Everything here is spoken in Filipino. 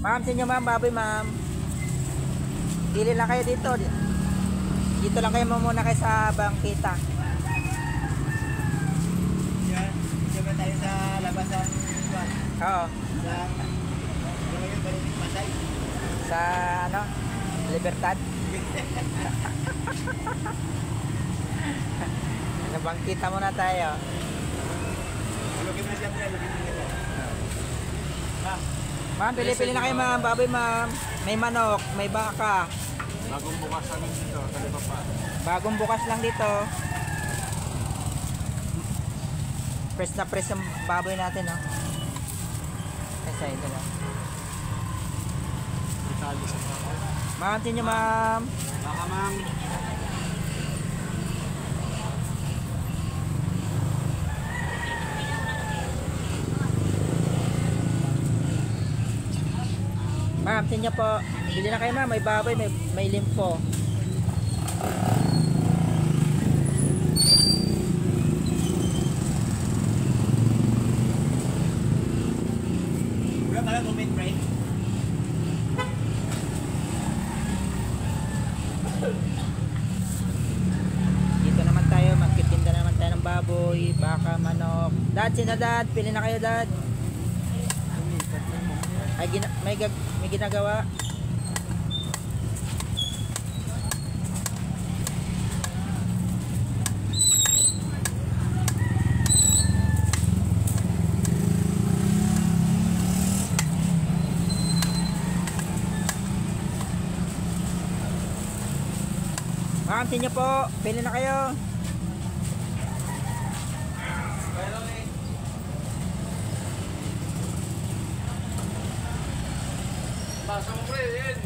Ma'am, sa inyo ma'am, baboy ma'am. Pili lang kayo dito. Dito lang kayo muna kayo sa bangkita. Yan, dito ba tayo sa labasan? Oo. Pasay. Sa ano? Libertad. Sa bangkita muna tayo. Lugin na siya, lugin na siya. Ma'am, pili-pili na kayo ma'am, baboy ma'am. May manok, may baka. Bagong bukas lang dito, kalipa pa. Bagong bukas lang dito. Fresh na fresh yung baboy natin, no? Kesa ito lang. Itali sa mga. Ma'am, tinyo ma'am. Baka mang Ma'am, tinyo po. Bili na kayo ma'am, may baboy, may limpo. wala pala comment break. Dito naman tayo, magtitinda naman tayo ng baboy, baka, manok. Dad, sino dad? Pili na kayo dad. Ay, may ginagawa. Ma'am, tinyo po. Pili na kayo. Pasok mo pre, yan.